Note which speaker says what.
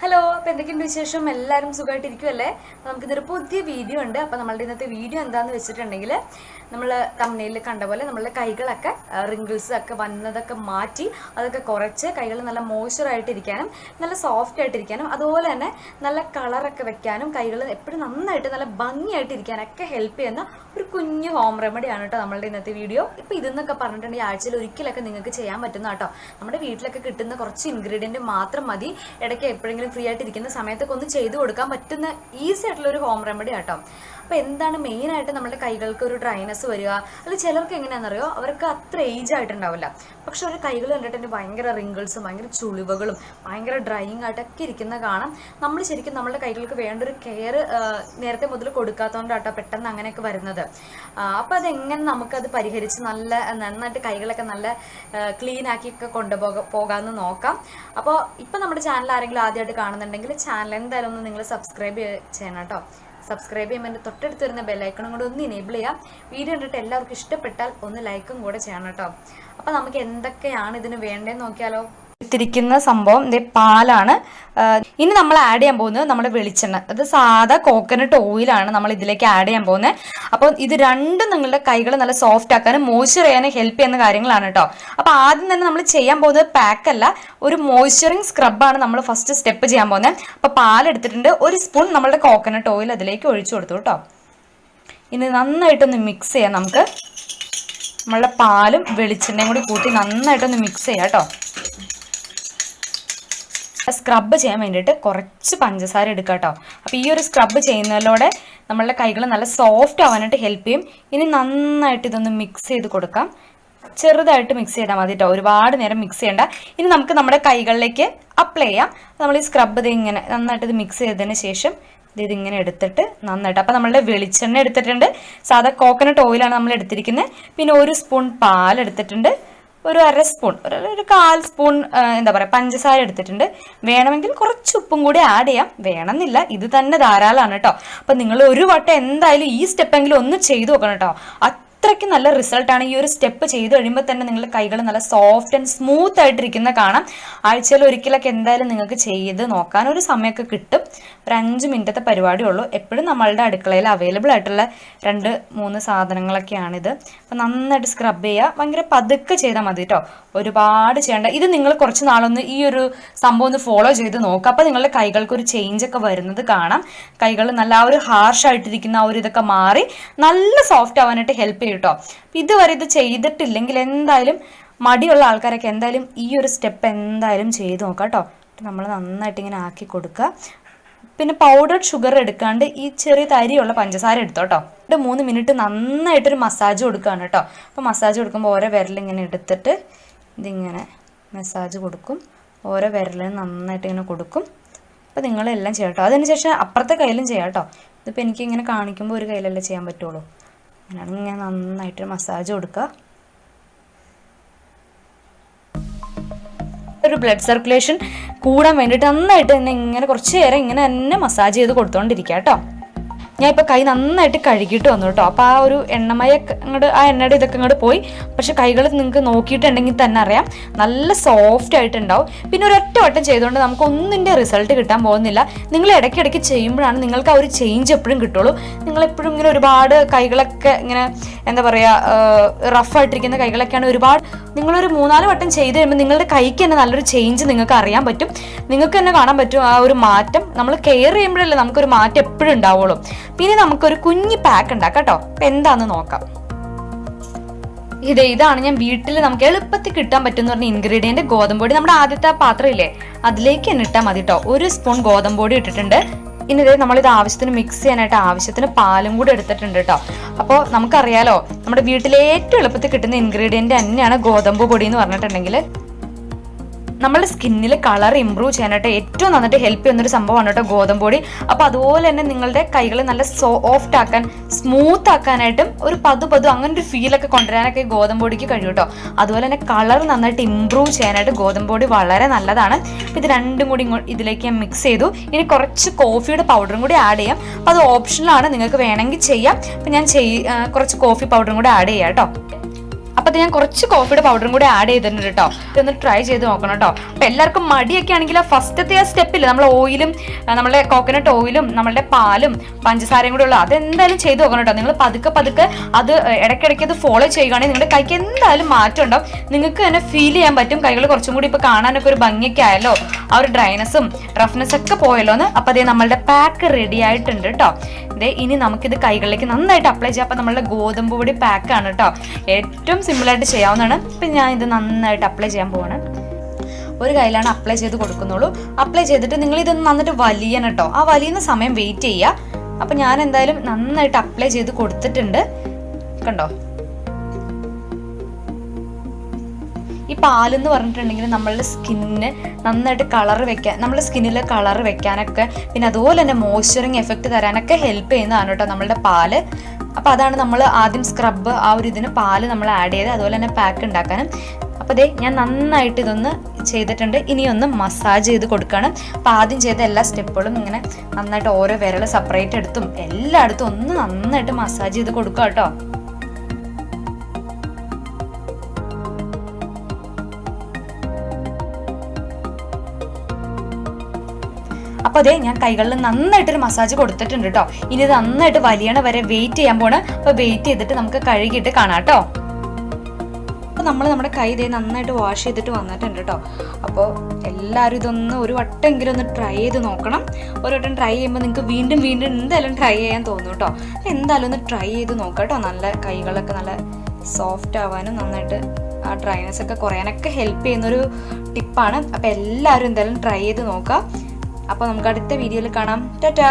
Speaker 1: Hello, അപ്പോൾ എന്തൊക്കെയുണ്ട് വിശേഷം? എല്ലാവരും സുഖമായിട്ടിരിക്കുമല്ലേ? നമുക്കിതൊരു പുതിയ വീഡിയോ ഉണ്ട്. അപ്പോൾ നമ്മളുടെ ഇന്നത്തെ വീഡിയോ എന്താണെന്ന് വെച്ചിട്ടുണ്ടെങ്കിൽ, നമ്മൾ തമ്മിൽ കണ്ട പോലെ നമ്മളുടെ കൈകളൊക്കെ റിങ്കിൾസ് ഒക്കെ വന്നതൊക്കെ മാറ്റി അതൊക്കെ കുറച്ച് കൈകൾ നല്ല മോയ്സ്ചറായിട്ടിരിക്കാനും നല്ല സോഫ്റ്റ് ആയിട്ടിരിക്കാനും അതുപോലെ തന്നെ നല്ല കളറൊക്കെ വെക്കാനും കൈകൾ എപ്പോഴും നന്നായിട്ട് നല്ല ഭംഗിയായിട്ടിരിക്കാനൊക്കെ ഹെൽപ്പ് ചെയ്യുന്ന ഒരു കുഞ്ഞു ഹോം റെമഡിയാണ് കേട്ടോ നമ്മളുടെ ഇന്നത്തെ വീഡിയോ. ഇപ്പോൾ ഇതെന്നൊക്കെ പറഞ്ഞിട്ടുണ്ടെങ്കിൽ ആഴ്ചയിൽ ഒരിക്കലൊക്കെ നിങ്ങൾക്ക് ചെയ്യാൻ പറ്റുന്ന കേട്ടോ. നമ്മുടെ വീട്ടിലൊക്കെ കിട്ടുന്ന കുറച്ച് ഇൻഗ്രീഡിയൻറ്റ് മാത്രം മതി. ഇടയ്ക്ക് എപ്പോഴെങ്കിലും ഫ്രീ ആയിട്ടിരിക്കുന്ന സമയത്തൊക്കെ ഒന്ന് ചെയ്ത് കൊടുക്കാൻ പറ്റുന്ന ഈസി ആയിട്ടുള്ള ഒരു ഹോം റെമഡി ആട്ടോ. അപ്പോൾ എന്താണ് മെയിനായിട്ട് നമ്മുടെ കൈകൾക്ക് ഒരു ഡ്രൈനെസ് വരിക, അല്ലെങ്കിൽ ചിലർക്ക് എങ്ങനെയാണെന്നറിയോ, അവർക്ക് അത്ര ഏജ് ആയിട്ടുണ്ടാവില്ല, പക്ഷെ അവർ കൈകൾ കണ്ടിട്ട് ഭയങ്കര റിങ്കിൾസും ഭയങ്കര ചുളിവുകളും ഭയങ്കര ഡ്രൈയിങ് ആയിട്ടൊക്കെ ഇരിക്കുന്ന കാണാം. നമ്മൾ ശരിക്കും നമ്മുടെ കൈകൾക്ക് വേണ്ട ഒരു കെയർ നേരത്തെ മുതൽ കൊടുക്കാത്തതുകൊണ്ടാട്ടോ പെട്ടെന്ന് അങ്ങനെയൊക്കെ വരുന്നത്. അപ്പോൾ അതെങ്ങനെ നമുക്കത് പരിഹരിച്ച് നന്നായിട്ട് കൈകളൊക്കെ നല്ല ക്ലീൻ ആക്കിയൊക്കെ പോകാമെന്ന് നോക്കാം. അപ്പോൾ ഇപ്പം നമ്മുടെ ചാനൽ ആരെങ്കിലും ആദ്യമായിട്ട് കാണുന്നുണ്ടെങ്കിൽ ചാനൽ എന്തായാലും ഒന്ന് നിങ്ങൾ സബ്സ്ക്രൈബ് ചെയ്യണം കേട്ടോ. സബ്സ്ക്രൈബ് ചെയ്യുമ്പോൾ എൻ്റെ തൊട്ടടുത്ത് വരുന്ന ബെല്ലൈക്കണും കൂടെ ഒന്ന് എനേബിൾ ചെയ്യാം. വീഡിയോ കണ്ടിട്ട് എല്ലാവർക്കും ഇഷ്ടപ്പെട്ടാൽ ഒന്ന് ലൈക്കും കൂടെ ചെയ്യണം കേട്ടോ. അപ്പോൾ നമുക്ക് എന്തൊക്കെയാണ് ഇതിന് വേണ്ടതെന്ന് നോക്കിയാലോ. ിരിക്കുന്ന സംഭവം പാലാണ്. ഇനി നമ്മൾ ആഡ് ചെയ്യാൻ പോകുന്നത് നമ്മുടെ വെളിച്ചെണ്ണ, അത് സാധാ കോക്കനട്ട് ഓയിലാണ് നമ്മൾ ഇതിലേക്ക് ആഡ് ചെയ്യാൻ പോകുന്നത്. അപ്പോൾ ഇത് രണ്ടും നിങ്ങളുടെ കൈകൾ നല്ല സോഫ്റ്റ് ആക്കാനും മോയ്സ്ചർ ചെയ്യാനും ഹെൽപ്പ് ചെയ്യുന്ന കാര്യങ്ങളാണ് കേട്ടോ. അപ്പോൾ ആദ്യം തന്നെ നമ്മൾ ചെയ്യാൻ പോകുന്നത് പാക്കല്ല, ഒരു മോയ്സ്ചറിങ് സ്ക്രബാണ് നമ്മൾ ഫസ്റ്റ് സ്റ്റെപ്പ് ചെയ്യാൻ പോകുന്നത്. അപ്പോൾ പാലെടുത്തിട്ടുണ്ട്, ഒരു സ്പൂൺ നമ്മളുടെ കോക്കനട്ട് ഓയിൽ അതിലേക്ക് ഒഴിച്ചു കൊടുത്തു കേട്ടോ. ഇനി നന്നായിട്ടൊന്ന് മിക്സ് ചെയ്യാം. നമുക്ക് നമ്മളുടെ പാലും വെളിച്ചെണ്ണയും കൂടി കൂട്ടി നന്നായിട്ടൊന്ന് മിക്സ് ചെയ്യാം കേട്ടോ. സ്ക്രബ് ചെയ്യാൻ വേണ്ടിയിട്ട് കുറച്ച് പഞ്ചസാര എടുക്കുക കേട്ടോ. അപ്പോൾ ഈ ഒരു സ്ക്രബ് ചെയ്യുന്നതിലൂടെ നമ്മളുടെ കൈകൾ നല്ല സോഫ്റ്റ് ആവാനായിട്ട് ഹെൽപ്പ് ചെയ്യും. ഇനി നന്നായിട്ട് ഇതൊന്ന് മിക്സ് ചെയ്ത് കൊടുക്കാം. ചെറുതായിട്ട് മിക്സ് ചെയ്താൽ മതി കേട്ടോ, ഒരുപാട് നേരം മിക്സ് ചെയ്യേണ്ട. ഇനി നമുക്ക് നമ്മുടെ കൈകളിലേക്ക് അപ്ലൈ ചെയ്യാം. നമ്മൾ ഈ സ്ക്രബ് ഇങ്ങനെ നന്നായിട്ട് ഇത് മിക്സ് ചെയ്തതിന് ശേഷം ഇതിങ്ങനെ എടുത്തിട്ട് നന്നായിട്ട്, അപ്പോൾ നമ്മളുടെ വെളിച്ചെണ്ണ എടുത്തിട്ടുണ്ട്, സാധാ കോക്കനട്ട് ഓയിലാണ് നമ്മൾ എടുത്തിരിക്കുന്നത്. പിന്നെ ഒരു സ്പൂൺ പാലെടുത്തിട്ടുണ്ട്, ഒരു അര സ്പൂൺ ഒരു 1/4 സ്പൂൺ എന്താ പറയുക പഞ്ചസാര എടുത്തിട്ടുണ്ട്. വേണമെങ്കിൽ കുറച്ച് ഉപ്പും കൂടി ആഡ് ചെയ്യാം, വേണമെന്നില്ല, ഇത് തന്നെ ധാരാളമാണ് കേട്ടോ. അപ്പം നിങ്ങൾ ഒരു വട്ടം എന്തായാലും ഈ സ്റ്റെപ്പെങ്കിലും ഒന്ന് ചെയ്തു നോക്കണം കേട്ടോ. അത്രയ്ക്ക് നല്ല റിസൾട്ടാണ്. ഈ ഒരു സ്റ്റെപ്പ് ചെയ്ത് കഴിയുമ്പോൾ തന്നെ നിങ്ങളുടെ കൈകൾ നല്ല സോഫ്റ്റ് ആൻഡ് സ്മൂത്ത് ആയിട്ടിരിക്കുന്ന കാണാം. ആഴ്ചയിൽ ഒരിക്കലൊക്കെ എന്തായാലും നിങ്ങൾക്ക് ചെയ്ത് നോക്കാൻ ഒരു സമയമൊക്കെ കിട്ടും. ഒരു 5 മിനിറ്റത്തെ പരിപാടിയേ ഉള്ളൂ. എപ്പോഴും നമ്മളുടെ അടുക്കളയിൽ അവൈലബിൾ ആയിട്ടുള്ള 2-3 സാധനങ്ങളൊക്കെയാണിത്. അപ്പം നന്നായിട്ട് സ്ക്രബ് ചെയ്യുക, ഭയങ്കര പതുക്കെ ചെയ്താൽ മതി കേട്ടോ, ഒരുപാട് ചെയ്യേണ്ട. ഇത് നിങ്ങൾ കുറച്ച് നാളൊന്ന് ഈ ഒരു സംഭവം ഒന്ന് ഫോളോ ചെയ്ത് നോക്കുക. അപ്പോൾ നിങ്ങളുടെ കൈകൾക്ക് ഒരു ചേഞ്ച് ഒക്കെ വരുന്നത് കാണാം. കൈകൾ നല്ല ആ ഒരു ഹാർഷായിട്ടിരിക്കുന്ന ആ ഒരു ഇതൊക്കെ മാറി നല്ല സോഫ്റ്റ് ആവാനായിട്ട് ഹെൽപ്പ് ചെയ്യും കേട്ടോ. ഇതുവരെ ഇത് ചെയ്തിട്ടില്ലെങ്കിൽ എന്തായാലും മടിയുള്ള ആൾക്കാരൊക്കെ എന്തായാലും ഈ ഒരു സ്റ്റെപ്പ് എന്തായാലും ചെയ്ത് നോക്കാം കേട്ടോ. നമ്മൾ നന്നായിട്ട് ഇങ്ങനെ ആക്കി കൊടുക്കുക. പിന്നെ പൗഡർഡ് ഷുഗർ എടുക്കാണ്ട് ഈ ചെറിയ തരിയുള്ള പഞ്ചസാര എടുത്തോട്ടോ. 3 മിനിറ്റ് നന്നായിട്ടൊരു മസാജ് കൊടുക്കുകയാണ് കേട്ടോ. അപ്പോൾ മസാജ് കൊടുക്കുമ്പോൾ ഓരോ വിരലിങ്ങനെ എടുത്തിട്ട് ഇതിങ്ങനെ മസാജ് കൊടുക്കും, ഓരോ വിരലും നന്നായിട്ട് ഇങ്ങനെ കൊടുക്കും. അപ്പോൾ നിങ്ങളെല്ലാം ചെയ്യാം കേട്ടോ. അതിനുശേഷം അപ്പുറത്തെ കയ്യിലും ചെയ്യാം കേട്ടോ. ഇതിപ്പോൾ എനിക്കിങ്ങനെ കാണിക്കുമ്പോൾ ഒരു കയ്യിലല്ലേ ചെയ്യാൻ പറ്റുള്ളൂ. അങ്ങനെയാണ് ഇങ്ങനെ നന്നായിട്ട് മസാജ് കൊടുക്കുക. ഒരു ബ്ലഡ് സർക്കുലേഷൻ കൂടാൻ വേണ്ടിയിട്ട് നന്നായിട്ട് തന്നെ ഇങ്ങനെ കുറച്ച് നേരം ഇങ്ങനെ തന്നെ മസാജ് ചെയ്ത് കൊടുത്തോണ്ടിരിക്കുക കേട്ടോ. ഞാൻ ഇപ്പോൾ കൈ നന്നായിട്ട് കഴുകിയിട്ട് വന്നു കേട്ടോ. അപ്പോൾ ആ ഒരു എണ്ണമയ അങ്ങോട്ട് ആ എണ്ണയുടെ ഇതൊക്കെ അങ്ങോട്ട് പോയി. പക്ഷെ കൈകൾ നിങ്ങൾക്ക് നോക്കിയിട്ടുണ്ടെങ്കിൽ തന്നെ അറിയാം നല്ല സോഫ്റ്റ് ആയിട്ടുണ്ടാവും. പിന്നെ ഒരൊറ്റ വട്ടം ചെയ്തുകൊണ്ട് നമുക്ക് ഒന്നിൻ്റെ റിസൾട്ട് കിട്ടാൻ പോകുന്നില്ല. നിങ്ങൾ ഇടയ്ക്കിടയ്ക്ക് ചെയ്യുമ്പോഴാണ് നിങ്ങൾക്ക് ആ ഒരു ചേഞ്ച് എപ്പോഴും കിട്ടുള്ളൂ. നിങ്ങളെപ്പോഴും ഇങ്ങനെ ഒരുപാട് കൈകളൊക്കെ ഇങ്ങനെ എന്താ പറയുക റഫായിട്ടിരിക്കുന്ന കൈകളൊക്കെയാണ് ഒരുപാട് നിങ്ങളൊരു 3-4 വട്ടം ചെയ്ത് കഴിയുമ്പോൾ നിങ്ങളുടെ കൈക്ക് തന്നെ നല്ലൊരു ചേഞ്ച് നിങ്ങൾക്ക് അറിയാൻ പറ്റും. നിങ്ങൾക്ക് തന്നെ കാണാൻ പറ്റും ആ ഒരു മാറ്റം. നമ്മൾ കെയർ ചെയ്യുമ്പോഴല്ലേ നമുക്കൊരു മാറ്റം എപ്പോഴും ഉണ്ടാവുള്ളൂ. പിന്നെ നമുക്കൊരു കുഞ്ഞ് പാക്ക് ഉണ്ടാക്കാം കേട്ടോ. അപ്പം എന്താണെന്ന് നോക്കാം. ഇതാണ് ഞാൻ വീട്ടിൽ നമുക്ക് എളുപ്പത്തിൽ കിട്ടാൻ പറ്റുമെന്ന് പറഞ്ഞ ഇൻഗ്രീഡിയൻറ്റ് ഗോതമ്പൊടി. നമ്മുടെ ആദ്യത്തെ പാത്രം ഇല്ലേ അതിലേക്ക് തന്നെ ഇട്ടാൽ മതി കേട്ടോ. 1 സ്പൂൺ ഗോതമ്പൊടി ഇട്ടിട്ടുണ്ട്. ഇനി നമ്മളിത് ആവശ്യത്തിന് മിക്സ് ചെയ്യാനായിട്ട് ആവശ്യത്തിന് പാലും കൂടെ എടുത്തിട്ടുണ്ട് കേട്ടോ. അപ്പോൾ നമുക്കറിയാലോ നമ്മുടെ വീട്ടിലെ ഏറ്റവും എളുപ്പത്തിൽ കിട്ടുന്ന ഇൻഗ്രീഡിയൻറ്റ് തന്നെയാണ് ഗോതമ്പ് പൊടി എന്ന് പറഞ്ഞിട്ടുണ്ടെങ്കിൽ. നമ്മുടെ സ്കിന്നിൽ കളർ ഇമ്പ്രൂവ് ചെയ്യാനായിട്ട് ഏറ്റവും നന്നായിട്ട് ഹെൽപ്പ് ചെയ്യുന്നൊരു സംഭവമാണ് കേട്ടോ ഗോതമ്പ് പൊടി. അപ്പോൾ അതുപോലെ തന്നെ നിങ്ങളുടെ കൈകൾ നല്ല സോഫ്റ്റ് ആക്കാൻ സ്മൂത്ത് ആക്കാനായിട്ടും ഒരു പതു അങ്ങനെ ഒരു ഫീലൊക്കെ കൊണ്ടുവരാനൊക്കെ ഗോതമ്പ് പൊടിക്ക് കഴിയും കേട്ടോ. അതുപോലെ തന്നെ കളർ നന്നായിട്ട് ഇമ്പ്രൂവ് ചെയ്യാനായിട്ട് ഗോതമ്പ് പൊടി വളരെ നല്ലതാണ്. ഇത് രണ്ടും കൂടി ഇതിലേക്ക് ഞാൻ മിക്സ് ചെയ്തു. ഇനി കുറച്ച് കോഫിയുടെ പൗഡറും കൂടി ആഡ് ചെയ്യാം. അപ്പോൾ അത് ഓപ്ഷണലാണ്, നിങ്ങൾക്ക് വേണമെങ്കിൽ ചെയ്യാം. അപ്പം ഞാൻ കുറച്ച് കോഫി പൗഡറും കൂടി ആഡ് ചെയ്യാം കേട്ടോ. അപ്പോൾ അത് ഞാൻ കുറച്ച് കോഫിയുടെ പൗഡറും കൂടി ആഡ് ചെയ്തിട്ടുണ്ട് കേട്ടോ. ഇതൊന്ന് ട്രൈ ചെയ്ത് നോക്കണം കേട്ടോ. അപ്പോൾ എല്ലാവർക്കും മടിയൊക്കെ ആണെങ്കിൽ ആ ഫസ്റ്റത്തെ ആ സ്റ്റെപ്പില്ല, നമ്മൾ ഓയിലും നമ്മുടെ കോക്കനട്ട് ഓയിലും നമ്മളുടെ പാലും പഞ്ചസാരയും കൂടെ ഉള്ളു, അതെന്തായാലും ചെയ്ത് നോക്കണം കേട്ടോ. നിങ്ങൾ പതുക്കെ അത് ഇടയ്ക്കിടയ്ക്ക് അത് ഫോളോ ചെയ്യുകയാണെങ്കിൽ നിങ്ങളുടെ കൈക്ക് എന്തായാലും മാറ്റം ഉണ്ടാവും. നിങ്ങൾക്ക് തന്നെ ഫീൽ ചെയ്യാൻ പറ്റും. കൈകൾ കുറച്ചും കൂടി ഇപ്പോൾ കാണാനൊക്കെ ഒരു ഭംഗിയൊക്കെ ആയല്ലോ, ആ ഒരു ഡ്രൈനെസ്സും റഫ്നെസ് ഒക്കെ പോയല്ലോ എന്ന്. അപ്പോൾ അതേ നമ്മളുടെ പാക്ക് റെഡി ആയിട്ടുണ്ട് കേട്ടോ. ഇനി നമുക്കിത് കൈകളിലേക്ക് നന്നായിട്ട് അപ്ലൈ ചെയ്യാം. അപ്പോൾ നമ്മളുടെ ഗോതമ്പ് പൊടി പാക്കാണ് കേട്ടോ, ഏറ്റവും സിമ്പിളായിട്ട് ചെയ്യാവുന്നതാണ്. അപ്പം ഞാൻ ഇത് നന്നായിട്ട് അപ്ലൈ ചെയ്യാൻ പോവാണ്. ഒരു കയ്യിലാണ് അപ്ലൈ ചെയ്ത് കൊടുക്കുന്നുള്ളൂ. അപ്ലൈ ചെയ്തിട്ട് നിങ്ങൾ ഇതൊന്ന് നന്നായിട്ട് വലിയണം കേട്ടോ. ആ വലിയുന്ന സമയം വെയിറ്റ് ചെയ്യുക. അപ്പം ഞാൻ എന്തായാലും നന്നായിട്ട് അപ്ലൈ ചെയ്ത് കൊടുത്തിട്ടുണ്ട് കണ്ടോ. ഈ പാലെന്ന് പറഞ്ഞിട്ടുണ്ടെങ്കിൽ നമ്മളുടെ സ്കിന്നിന് നന്നായിട്ട് കളർ വെക്കാൻ, നമ്മുടെ സ്കിന്നിൽ കളർ വെക്കാനൊക്കെ പിന്നെ അതുപോലെ തന്നെ മോയ്സ്ചറിങ് എഫക്റ്റ് തരാനൊക്കെ ഹെൽപ്പ് ചെയ്യുന്നതാണ് കേട്ടോ നമ്മളുടെ പാല്. അപ്പോൾ അതാണ് നമ്മൾ ആദ്യം സ്ക്രബ് ആ ഒരു ഇതിന് പാല് നമ്മൾ ആഡ് ചെയ്ത് അതുപോലെ തന്നെ പാക്ക് ഉണ്ടാക്കാനും. അപ്പോൾ ഞാൻ നന്നായിട്ട് ഇതൊന്ന് ചെയ്തിട്ടുണ്ട്. ഇനിയൊന്ന് മസാജ് ചെയ്ത് കൊടുക്കുകയാണ്. അപ്പോൾ ആദ്യം ചെയ്ത എല്ലാ സ്റ്റെപ്പുകളും ഇങ്ങനെ നന്നായിട്ട് ഓരോ വിരൽ സെപ്പറേറ്റ് എടുത്തും എല്ലായിടത്തും ഒന്ന് നന്നായിട്ട് മസാജ് ചെയ്ത് കൊടുക്കുക കേട്ടോ. അപ്പോൾ ഞാൻ കൈകളിൽ നന്നായിട്ടൊരു മസാജ് കൊടുത്തിട്ടുണ്ട് കേട്ടോ. ഇനി ഇത് നന്നായിട്ട് വലിയണ വരെ വെയിറ്റ് ചെയ്യാൻ പോണ്. അപ്പോൾ വെയിറ്റ് ചെയ്തിട്ട് നമുക്ക് കഴുകിയിട്ട് കാണാം കേട്ടോ. അപ്പോൾ നമ്മൾ നമ്മുടെ കൈ നന്നായിട്ട് വാഷ് ചെയ്തിട്ട് വന്നിട്ടുണ്ട് കേട്ടോ. അപ്പോൾ എല്ലാവരും ഇതൊന്ന് ഒരു വട്ടമെങ്കിലും ഒന്ന് ട്രൈ ചെയ്ത് നോക്കണം. ഒരു വട്ടം ട്രൈ ചെയ്യുമ്പോൾ നിങ്ങൾക്ക് വീണ്ടും എന്തായാലും ട്രൈ ചെയ്യാൻ തോന്നും കേട്ടോ. എന്തായാലും ഒന്ന് ട്രൈ ചെയ്ത് നോക്കാം കേട്ടോ. നല്ല കൈകളൊക്കെ നല്ല സോഫ്റ്റ് ആവാനും നന്നായിട്ട് ആ ഡ്രൈനെസ് ഒക്കെ കുറയാനൊക്കെ ഹെൽപ്പ് ചെയ്യുന്നൊരു ടിപ്പാണ്. അപ്പോൾ എല്ലാവരും എന്തായാലും ട്രൈ ചെയ്ത് നോക്കാം. അപ്പോൾ നമുക്ക് അടുത്ത വീഡിയോയിൽ കാണാം. ടാറ്റാ.